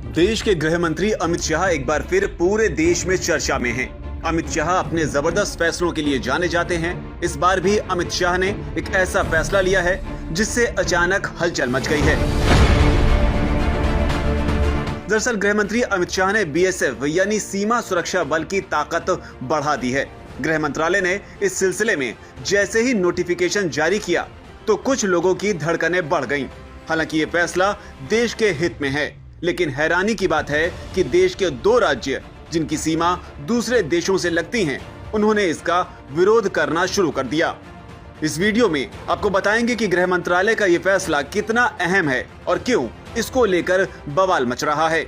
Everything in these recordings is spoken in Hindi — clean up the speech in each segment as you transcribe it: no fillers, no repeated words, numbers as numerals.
देश के गृह मंत्री अमित शाह एक बार फिर पूरे देश में चर्चा में हैं। अमित शाह अपने जबरदस्त फैसलों के लिए जाने जाते हैं। इस बार भी अमित शाह ने एक ऐसा फैसला लिया है जिससे अचानक हलचल मच गई है। दरअसल गृह मंत्री अमित शाह ने बीएसएफ यानी सीमा सुरक्षा बल की ताकत बढ़ा दी है। गृह मंत्रालय ने इस सिलसिले में जैसे ही नोटिफिकेशन जारी किया तो कुछ लोगों की धड़कनें बढ़ गईं। हालांकि ये फैसला देश के हित में है, लेकिन हैरानी की बात है कि देश के 2 राज्य जिनकी सीमा दूसरे देशों से लगती हैं, उन्होंने इसका विरोध करना शुरू कर दिया। इस वीडियो में आपको बताएंगे कि गृह मंत्रालय का ये फैसला कितना अहम है और क्यों इसको लेकर बवाल मच रहा है।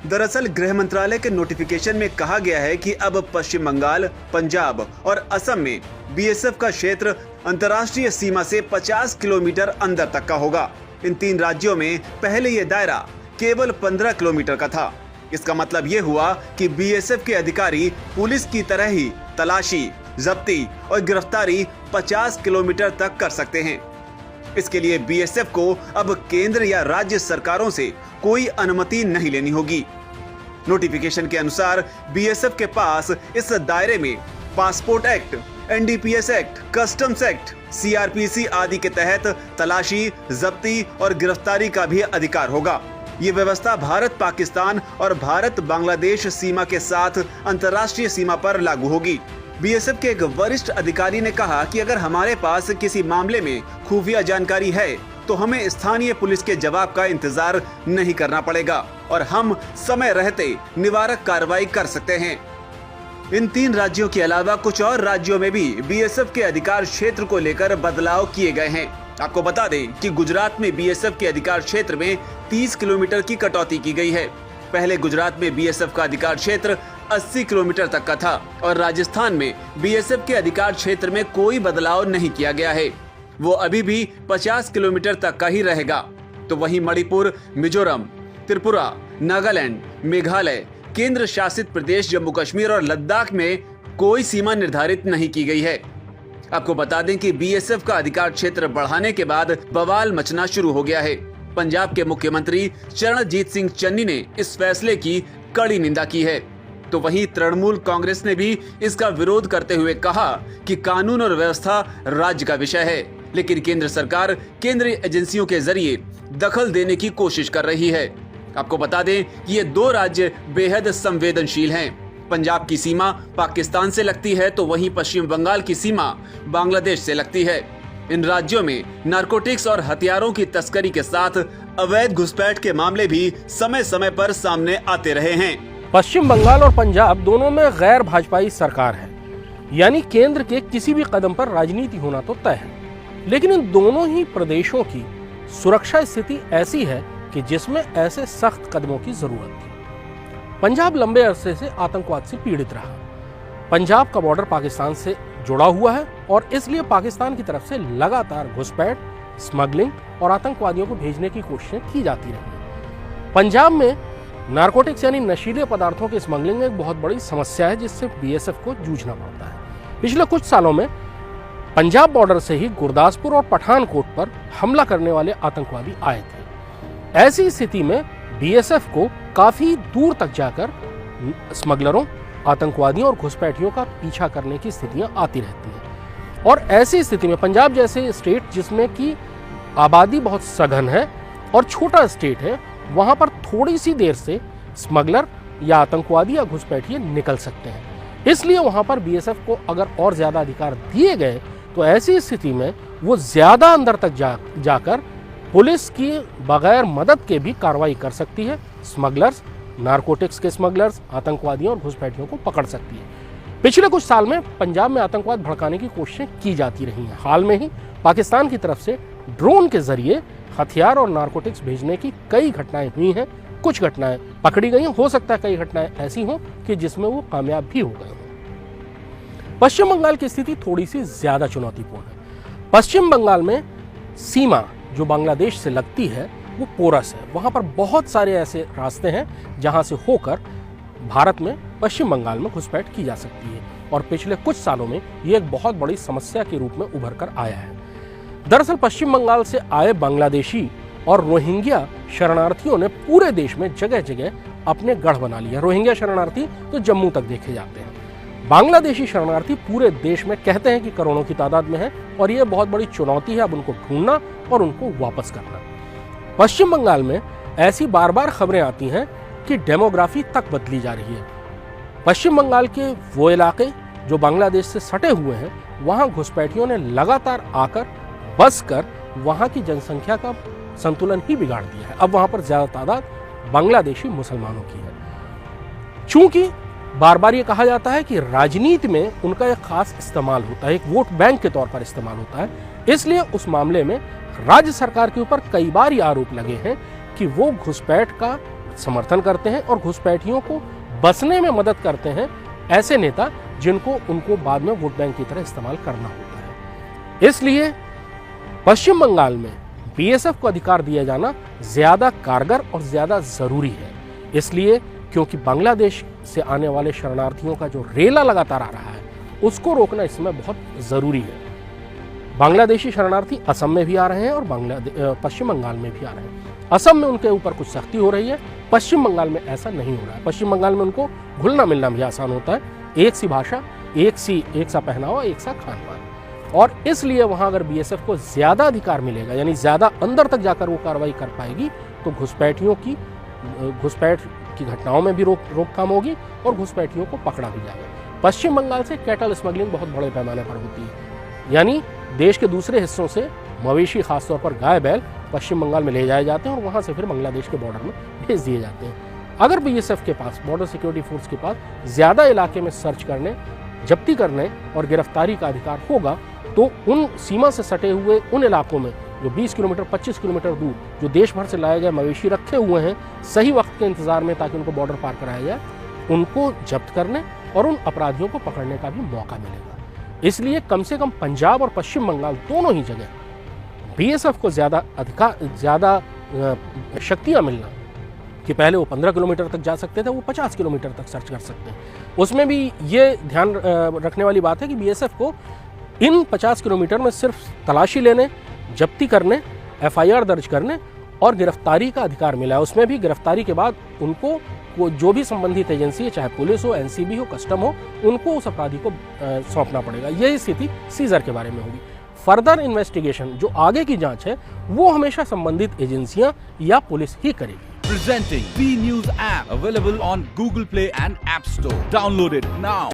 दरअसल गृह मंत्रालय के नोटिफिकेशन में कहा गया है कि अब पश्चिम बंगाल, पंजाब और असम में बीएसएफ का क्षेत्र अंतर्राष्ट्रीय सीमा से 50 किलोमीटर अंदर तक का होगा। इन 3 राज्यों में पहले ये दायरा केवल 15 किलोमीटर का था। इसका मतलब ये हुआ कि बीएसएफ के अधिकारी पुलिस की तरह ही तलाशी, जब्ती और गिरफ्तारी 50 किलोमीटर तक कर सकते हैं। इसके लिए बीएसएफ को अब केंद्र या राज्य सरकारों से कोई अनुमति नहीं लेनी होगी। नोटिफिकेशन के अनुसार बीएसएफ के पास इस दायरे में passport act, NDPS act, customs act, CrPC आदि के तहत तलाशी, जब्ती और गिरफ्तारी का भी अधिकार होगा। ये व्यवस्था भारत पाकिस्तान और भारत बांग्लादेश सीमा के साथ अंतर्राष्ट्रीय सीमा पर लागू होगी। बीएसएफ के एक वरिष्ठ अधिकारी ने कहा कि अगर हमारे पास किसी मामले में खुफिया जानकारी है तो हमें स्थानीय पुलिस के जवाब का इंतजार नहीं करना पड़ेगा और हम समय रहते निवारक कार्रवाई कर सकते हैं। इन 3 राज्यों के अलावा कुछ और राज्यों में भी बीएसएफ के अधिकार क्षेत्र को लेकर बदलाव किए गए हैं। आपको बता दें कि गुजरात में बीएसएफ के अधिकार क्षेत्र में 30 किलोमीटर की कटौती की गई है। पहले गुजरात में बीएसएफ का अधिकार क्षेत्र 80 किलोमीटर तक का था और राजस्थान में बीएसएफ के अधिकार क्षेत्र में कोई बदलाव नहीं किया गया है। वो अभी भी 50 किलोमीटर तक का ही रहेगा। तो वहीं मणिपुर, मिजोरम, त्रिपुरा, नागालैंड, मेघालय, केंद्र शासित प्रदेश जम्मू कश्मीर और लद्दाख में कोई सीमा निर्धारित नहीं की गई है। आपको बता दें कि बीएसएफ का अधिकार क्षेत्र बढ़ाने के बाद बवाल मचना शुरू हो गया है। पंजाब के मुख्यमंत्री चरणजीत सिंह चन्नी ने इस फैसले की कड़ी निंदा की है। तो वहीं तृणमूल कांग्रेस ने भी इसका विरोध करते हुए कहा कि कानून और व्यवस्था राज्य का विषय है, लेकिन केंद्र सरकार केंद्रीय एजेंसियों के जरिए दखल देने की कोशिश कर रही है। आपको बता दें कि ये 2 राज्य बेहद संवेदनशील हैं। पंजाब की सीमा पाकिस्तान से लगती है तो वहीं पश्चिम बंगाल की सीमा बांग्लादेश से लगती है। इन राज्यों में नारकोटिक्स और हथियारों की तस्करी के साथ अवैध घुसपैठ के मामले भी समय समय पर सामने आते रहे हैं। पश्चिम बंगाल और पंजाब दोनों में गैर भाजपाई सरकार है, यानी केंद्र के किसी भी कदम पर राजनीति होना तो तय है। लेकिन इन दोनों ही प्रदेशों की सुरक्षा स्थिति ऐसी है कि जिसमें ऐसे सख्त कदमों की जरूरत थी। पंजाब लंबे अरसे से आतंकवाद से पीड़ित रहा। पंजाब का बॉर्डर पाकिस्तान से जुड़ा हुआ है और इसलिए पाकिस्तान की तरफ से लगातार घुसपैठ, स्मगलिंग और आतंकवादियों को भेजने की कोशिशें की जाती रही। पंजाब में नारकोटिक्स यानी नशीले पदार्थों की स्मगलिंग एक बहुत बड़ी समस्या है जिससे बीएसएफ को जूझना पड़ता है। पिछले कुछ सालों में पंजाब बॉर्डर से ही गुरदासपुर और पठानकोट पर हमला करने वाले आतंकवादी आए थे। ऐसी स्थिति में बीएसएफ को काफी दूर तक जाकर स्मगलरों, आतंकवादियों और घुसपैठियों का पीछा करने की स्थितियां आती रहती हैं। और ऐसी स्थिति में पंजाब जैसे स्टेट जिसमें की आबादी बहुत सघन है और छोटा स्टेट है, वहां पर थोड़ी सी देर से स्मगलर या आतंकवादी या घुसपैठिए निकल सकते हैं। इसलिए वहां पर बीएसएफ को अगर और ज्यादा अधिकार दिए गए तो ऐसी स्थिति में वो ज्यादा अंदर तक जाकर पुलिस की बगैर मदद के भी कार्रवाई कर सकती है। स्मगलर्स, नारकोटिक्स के स्मगलर्स, आतंकवादियों और घुसपैठियों को पकड़ सकती है। पिछले कुछ साल में पंजाब में आतंकवाद भड़काने की कोशिशें की जाती रही हैं। हाल में ही पाकिस्तान की तरफ से ड्रोन के जरिए हथियार और नारकोटिक्स भेजने की कई घटनाएं हुई हैं। कुछ घटनाएं पकड़ी गई हैं, हो सकता है कई घटनाएं ऐसी हों कि जिसमें वो कामयाब भी हो गए हों। पश्चिम बंगाल की स्थिति थोड़ी सी ज्यादा चुनौतीपूर्ण है। पश्चिम बंगाल में सीमा जो बांग्लादेश से लगती है वो पोरस है। वहां पर बहुत सारे ऐसे रास्ते हैं जहां से होकर भारत में पश्चिम बंगाल में घुसपैठ की जा सकती है और पिछले कुछ सालों में ये एक बहुत बड़ी समस्या के रूप में उभर कर आया है। दरअसल पश्चिम बंगाल से आए बांग्लादेशी और रोहिंग्या शरणार्थियों ने पूरे देश में जगह जगह अपने गढ़ बना लिया। रोहिंग्या शरणार्थी तो जम्मू तक देखे जाते हैं। बांग्लादेशी शरणार्थी पूरे देश में कहते हैं कि करोड़ों की तादाद में है और यह बहुत बड़ी चुनौती है अब उनको ढूंढना और उनको वापस करना। पश्चिम बंगाल में ऐसी बार बार खबरें आती हैं कि डेमोग्राफी तक बदली जा रही है। पश्चिम बंगाल के वो इलाके जो बांग्लादेश से सटे हुए हैं, वहां घुसपैठियों ने लगातार आकर बस कर वहां की जनसंख्या का संतुलन ही बिगाड़ दिया है। अब वहां पर ज्यादा तादाद बांग्लादेशी मुसलमानों की है। चूंकि बार बार ये कहा जाता है कि राजनीति में उनका एक खास इस्तेमाल होता है, एक वोट बैंक के तौर पर इस्तेमाल होता है, इसलिए उस मामले में राज्य सरकार के ऊपर कई बार ये आरोप लगे हैं कि वो घुसपैठ का समर्थन करते हैं और घुसपैठियों को बसने में मदद करते हैं ऐसे नेता जिनको उनको बाद में वोट बैंक की तरह इस्तेमाल करना होता है। इसलिए पश्चिम बंगाल में बीएसएफ को अधिकार दिया जाना ज्यादा कारगर और ज्यादा जरूरी है। इसलिए क्योंकि बांग्लादेश से आने वाले शरणार्थियों का जो रेला लगातार आ रहा है, उसको रोकना इस समय बहुत जरूरी है। बांग्लादेशी शरणार्थी असम में भी आ रहे हैं और पश्चिम बंगाल में भी आ रहे हैं। असम में उनके ऊपर कुछ सख्ती हो रही है, पश्चिम बंगाल में ऐसा नहीं हो रहा है। पश्चिम बंगाल में उनको घुलना मिलना भी आसान होता है, एक सी भाषा, एक सा पहनावा, एक सा खान पान। और इसलिए वहां अगर बीएसएफ को ज्यादा अधिकार मिलेगा, यानी ज्यादा अंदर तक जाकर वो कार्रवाई कर पाएगी, तो घुसपैठ की घटनाओं में भी रोकथाम होगी और घुसपैठियों को पकड़ा भी जाएगा। पश्चिम बंगाल से कैटल स्मगलिंग बहुत बड़े पैमाने पर होती है, यानी देश के दूसरे हिस्सों से मवेशी, खासतौर पर गाय बैल, पश्चिम बंगाल में ले जाए जाते हैं और वहां से फिर बांग्लादेश के बॉर्डर में भेज दिए जाते हैं। अगर बीएसएफ के पास, बॉर्डर सिक्योरिटी फोर्स के पास ज्यादा इलाके में सर्च करने, जब्ती करने और गिरफ्तारी का अधिकार होगा, तो उन सीमा से सटे हुए उन इलाकों में जो 20 किलोमीटर 25 किलोमीटर दूर जो देश भर से लाए गए मवेशी रखे हुए हैं सही वक्त के इंतजार में, ताकि उनको बॉर्डर पार कराया जाए, उनको जब्त करने और उन अपराधियों को पकड़ने का भी मौका मिलेगा। इसलिए कम से कम पंजाब और पश्चिम बंगाल दोनों ही जगह बीएसएफ को ज्यादा शक्तियां मिलना, कि पहले वो 15 किलोमीटर तक जा सकते थे, वो 50 किलोमीटर तक सर्च कर सकते हैं। उसमें भी ये ध्यान रखने वाली बात है कि बीएसएफ को इन 50 किलोमीटर में सिर्फ तलाशी लेने, जब्ती करने, एफआईआर दर्ज करने और गिरफ्तारी का अधिकार मिला है। उसमें भी गिरफ्तारी के बाद उनको वो जो भी संबंधित एजेंसी है, चाहे पुलिस हो, एनसीबी हो, कस्टम हो, उनको उस अपराधी को सौंपना पड़ेगा। यही स्थिति सीजर के बारे में होगी। फर्दर इन्वेस्टिगेशन, जो आगे की जांच है, वो हमेशा संबंधित एजेंसियां या पुलिस ही करेगी। Presenting V News app, available on Google Play and App Store. Download it now.